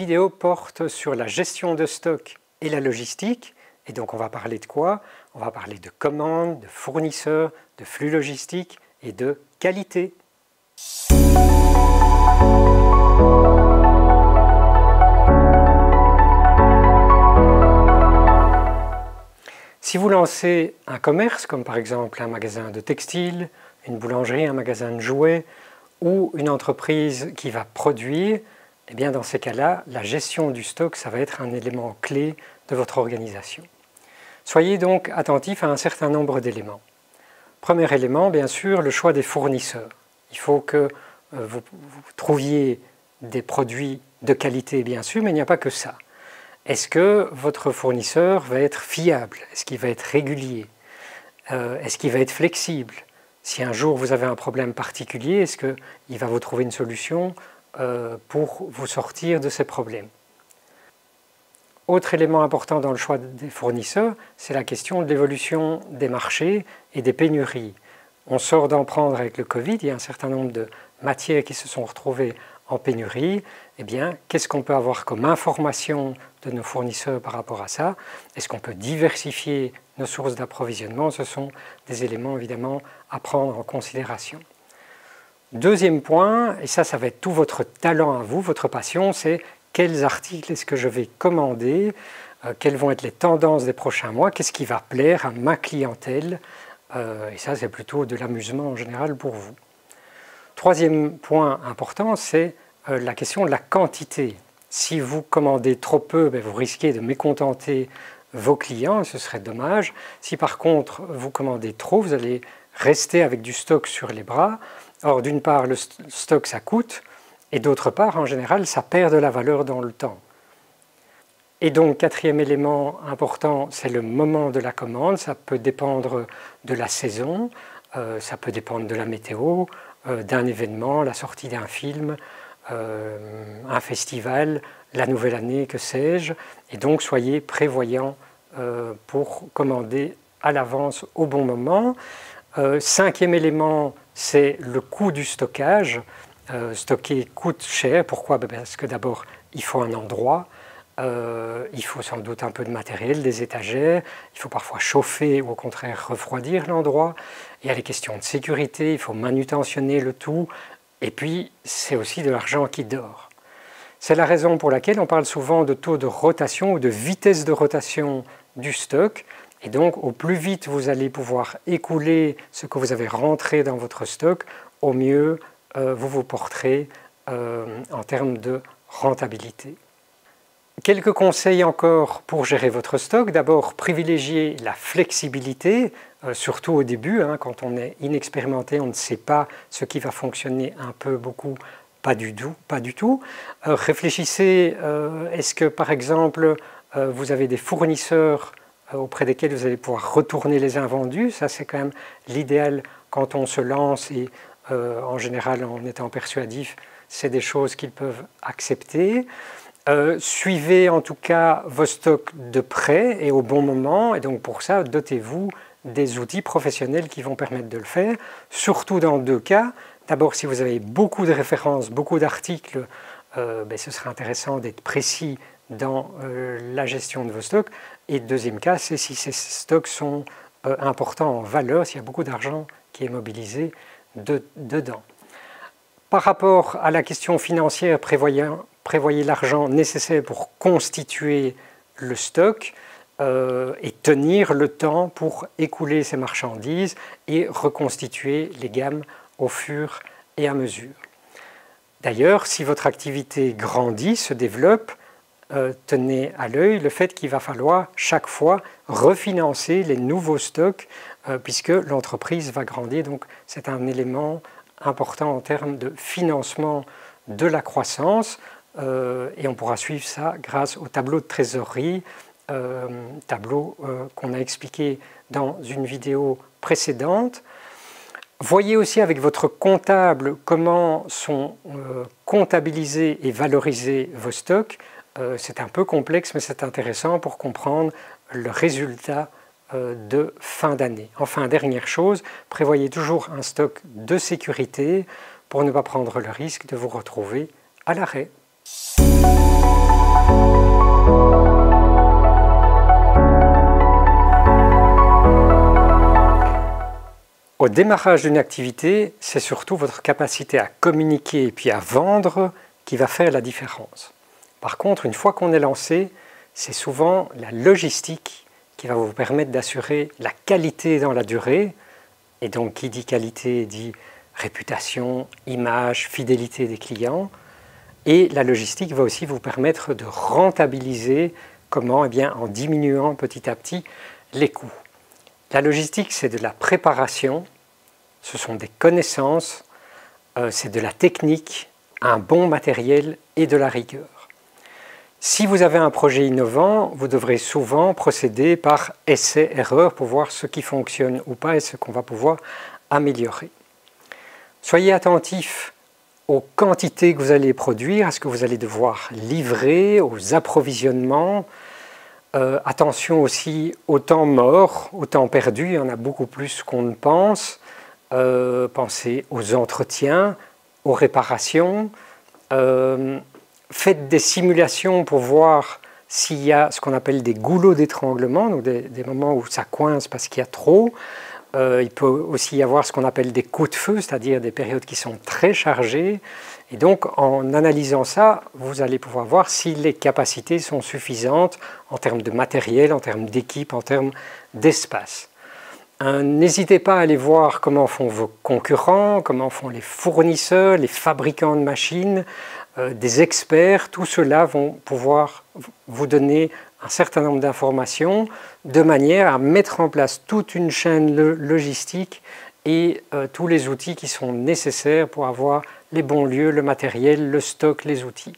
vidéo porte sur la gestion de stock et la logistique. Et donc on va parler de quoi? On va parler de commandes, de fournisseurs, de flux logistiques et de qualité. Si vous lancez un commerce, comme par exemple un magasin de textile, une boulangerie, un magasin de jouets, ou une entreprise qui va produire, eh bien dans ces cas-là, la gestion du stock, ça va être un élément clé de votre organisation. Soyez donc attentifs à un certain nombre d'éléments. Premier élément, bien sûr, le choix des fournisseurs. Il faut que vous trouviez des produits de qualité, bien sûr, mais il n'y a pas que ça. Est-ce que votre fournisseur va être fiable? Est-ce qu'il va être régulier? Est-ce qu'il va être flexible? Si un jour vous avez un problème particulier, est-ce qu'il va vous trouver une solution pour vous sortir de ces problèmes? Autre élément important dans le choix des fournisseurs, c'est la question de l'évolution des marchés et des pénuries. On sort d'en prendre avec le Covid, il y a un certain nombre de matières qui se sont retrouvées en pénurie. Eh bien, qu'est-ce qu'on peut avoir comme information de nos fournisseurs par rapport à ça? Est-ce qu'on peut diversifier nos sources d'approvisionnement? Ce sont des éléments évidemment à prendre en considération. Deuxième point, et ça va être tout votre talent à vous, votre passion, c'est quels articles est-ce que je vais commander, quelles vont être les tendances des prochains mois, qu'est-ce qui va plaire à ma clientèle, et ça c'est plutôt de l'amusement en général pour vous. Troisième point important, c'est la question de la quantité. Si vous commandez trop peu, vous risquez de mécontenter vos clients, ce serait dommage. Si par contre vous commandez trop, vous allez rester avec du stock sur les bras. Or, d'une part, le stock ça coûte, et d'autre part, en général, ça perd de la valeur dans le temps. Et donc, quatrième élément important, c'est le moment de la commande. Ça peut dépendre de la saison, ça peut dépendre de la météo, d'un événement, la sortie d'un film, un festival, la nouvelle année, que sais-je. Et donc, soyez prévoyants pour commander à l'avance au bon moment. Cinquième élément, c'est le coût du stockage. Stocker coûte cher. Pourquoi? Parce que d'abord, il faut un endroit, il faut sans doute un peu de matériel, des étagères, il faut parfois chauffer ou au contraire refroidir l'endroit. Il y a les questions de sécurité, il faut manutentionner le tout, et puis c'est aussi de l'argent qui dort. C'est la raison pour laquelle on parle souvent de taux de rotation ou de vitesse de rotation du stock. Et donc, au plus vite vous allez pouvoir écouler ce que vous avez rentré dans votre stock, au mieux vous vous porterez en termes de rentabilité. Quelques conseils encore pour gérer votre stock. D'abord, privilégiez la flexibilité, surtout au début, quand on est inexpérimenté, on ne sait pas ce qui va fonctionner un peu, beaucoup, pas du tout. Réfléchissez, est-ce que par exemple, vous avez des fournisseurs auprès desquels vous allez pouvoir retourner les invendus? Ça, c'est quand même l'idéal quand on se lance et en général, en étant persuasif, c'est des choses qu'ils peuvent accepter. Suivez en tout cas vos stocks de près et au bon moment, et donc pour ça, dotez-vous des outils professionnels qui vont permettre de le faire, surtout dans deux cas. D'abord, si vous avez beaucoup de références, beaucoup d'articles, ce serait intéressant d'être précis dans la gestion de vos stocks. Et deuxième cas, c'est si ces stocks sont importants en valeur, s'il y a beaucoup d'argent qui est mobilisé dedans. Par rapport à la question financière, prévoyez l'argent nécessaire pour constituer le stock et tenir le temps pour écouler ces marchandises et reconstituer les gammes au fur et à mesure. D'ailleurs, si votre activité grandit, se développe, tenez à l'œil le fait qu'il va falloir chaque fois refinancer les nouveaux stocks puisque l'entreprise va grandir. Donc c'est un élément important en termes de financement de la croissance et on pourra suivre ça grâce au tableau de trésorerie, tableau qu'on a expliqué dans une vidéo précédente. Voyez aussi avec votre comptable comment sont comptabilisés et valorisés vos stocks. C'est un peu complexe, mais c'est intéressant pour comprendre le résultat de fin d'année. Enfin, dernière chose, prévoyez toujours un stock de sécurité pour ne pas prendre le risque de vous retrouver à l'arrêt. Au démarrage d'une activité, c'est surtout votre capacité à communiquer et puis à vendre qui va faire la différence. Par contre, une fois qu'on est lancé, c'est souvent la logistique qui va vous permettre d'assurer la qualité dans la durée. Et donc, qui dit qualité dit réputation, image, fidélité des clients. Et la logistique va aussi vous permettre de rentabiliser. Comment? Eh bien, en diminuant petit à petit les coûts. La logistique, c'est de la préparation, ce sont des connaissances, c'est de la technique, un bon matériel et de la rigueur. Si vous avez un projet innovant, vous devrez souvent procéder par essai-erreur pour voir ce qui fonctionne ou pas et ce qu'on va pouvoir améliorer. Soyez attentifs aux quantités que vous allez produire, à ce que vous allez devoir livrer, aux approvisionnements. Attention aussi au temps mort, au temps perdu, il y en a beaucoup plus qu'on ne pense. Pensez aux entretiens, aux réparations. Faites des simulations pour voir s'il y a ce qu'on appelle des goulots d'étranglement, donc des moments où ça coince parce qu'il y a trop. Il peut aussi y avoir ce qu'on appelle des coups de feu, c'est-à-dire des périodes qui sont très chargées. Et donc, en analysant ça, vous allez pouvoir voir si les capacités sont suffisantes en termes de matériel, en termes d'équipe, en termes d'espace. N'hésitez pas à aller voir comment font vos concurrents, comment font les fournisseurs, les fabricants de machines, des experts. Tout cela vont pouvoir vous donner un certain nombre d'informations de manière à mettre en place toute une chaîne logistique et tous les outils qui sont nécessaires pour avoir les bons lieux, le matériel, le stock, les outils.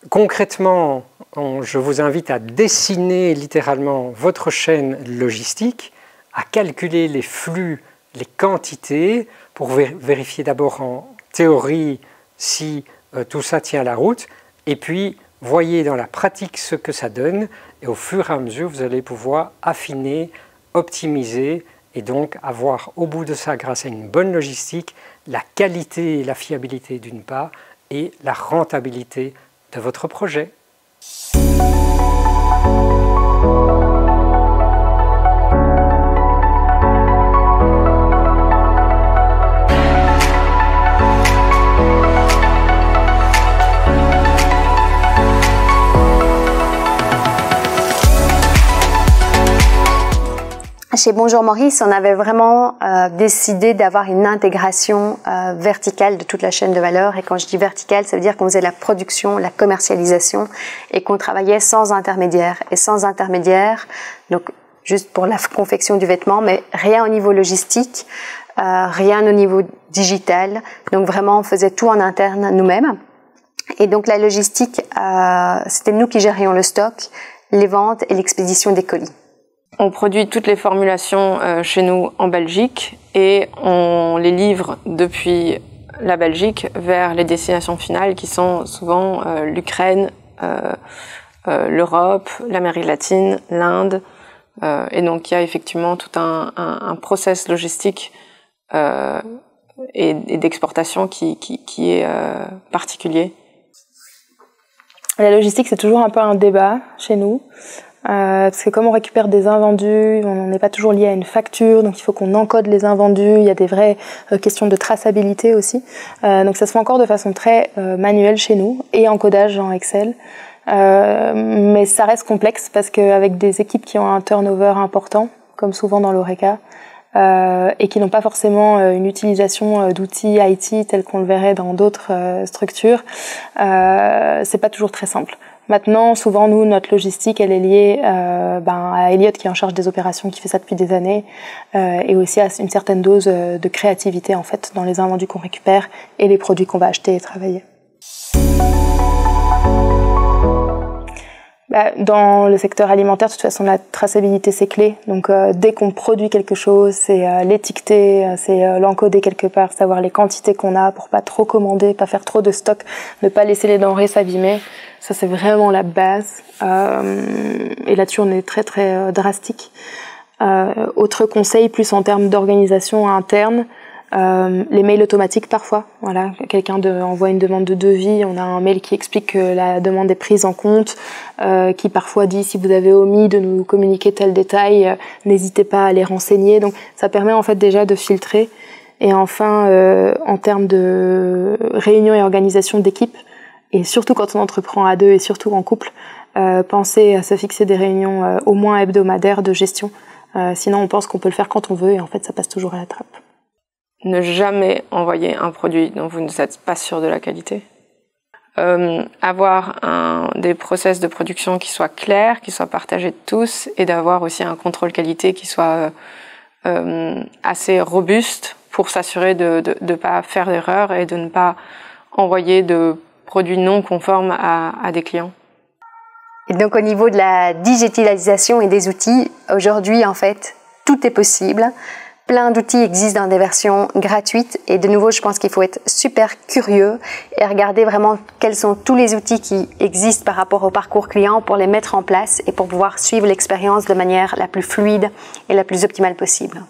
Concrètement, je vous invite à dessiner littéralement votre chaîne logistique, à calculer les flux, les quantités, pour vérifier d'abord en théorie si tout ça tient la route, et puis voyez dans la pratique ce que ça donne, et au fur et à mesure, vous allez pouvoir affiner, optimiser, et donc avoir au bout de ça, grâce à une bonne logistique, la qualité et la fiabilité d'une part, et la rentabilité de votre projet. Chez Bonjour Maurice, on avait vraiment décidé d'avoir une intégration verticale de toute la chaîne de valeur. Et quand je dis verticale, ça veut dire qu'on faisait la production, la commercialisation et qu'on travaillait sans intermédiaire. Et sans intermédiaire, donc juste pour la confection du vêtement, mais rien au niveau logistique, rien au niveau digital. Donc vraiment, on faisait tout en interne nous-mêmes. Et donc la logistique, c'était nous qui gérions le stock, les ventes et l'expédition des colis. On produit toutes les formulations chez nous en Belgique et on les livre depuis la Belgique vers les destinations finales qui sont souvent l'Ukraine, l'Europe, l'Amérique latine, l'Inde. Et donc il y a effectivement tout un process logistique et d'exportation qui est particulier. La logistique, c'est toujours un peu un débat chez nous. Parce que comme on récupère des invendus, on n'est pas toujours lié à une facture, donc il faut qu'on encode les invendus, il y a des vraies questions de traçabilité aussi. Donc ça se fait encore de façon très manuelle chez nous, et encodage en Excel. Mais ça reste complexe parce qu'avec des équipes qui ont un turnover important, comme souvent dans l'Horeca, et qui n'ont pas forcément une utilisation d'outils IT tels qu'on le verrait dans d'autres structures, c'est pas toujours très simple. Maintenant, souvent, nous, notre logistique, elle est liée à Elliot qui est en charge des opérations, qui fait ça depuis des années, et aussi à une certaine dose de créativité, en fait, dans les invendus qu'on récupère et les produits qu'on va acheter et travailler. Dans le secteur alimentaire, de toute façon, la traçabilité, c'est clé. Donc, dès qu'on produit quelque chose, c'est l'étiqueter, c'est l'encoder quelque part, savoir les quantités qu'on a pour pas trop commander, pas faire trop de stock, ne pas laisser les denrées s'abîmer. Ça, c'est vraiment la base. Et là-dessus, on est très, très drastique. Autre conseil, plus en termes d'organisation interne, Les mails automatiques parfois, voilà, quelqu'un envoie une demande de devis, on a un mail qui explique que la demande est prise en compte, qui parfois dit si vous avez omis de nous communiquer tel détail, n'hésitez pas à les renseigner. Donc ça permet en fait déjà de filtrer. Et enfin, en termes de réunion et organisation d'équipe, et surtout quand on entreprend à deux et surtout en couple, pensez à se fixer des réunions au moins hebdomadaires de gestion. Sinon on pense qu'on peut le faire quand on veut et en fait ça passe toujours à la trappe. Ne jamais envoyer un produit dont vous ne êtes pas sûr de la qualité. Avoir des process de production qui soient clairs, qui soient partagés de tous, et d'avoir aussi un contrôle qualité qui soit assez robuste pour s'assurer de ne pas faire d'erreur et de ne pas envoyer de produits non conformes à des clients. Et donc au niveau de la digitalisation et des outils, aujourd'hui en fait, tout est possible. Plein d'outils existent dans des versions gratuites et de nouveau je pense qu'il faut être super curieux et regarder vraiment quels sont tous les outils qui existent par rapport au parcours client pour les mettre en place et pour pouvoir suivre l'expérience de manière la plus fluide et la plus optimale possible.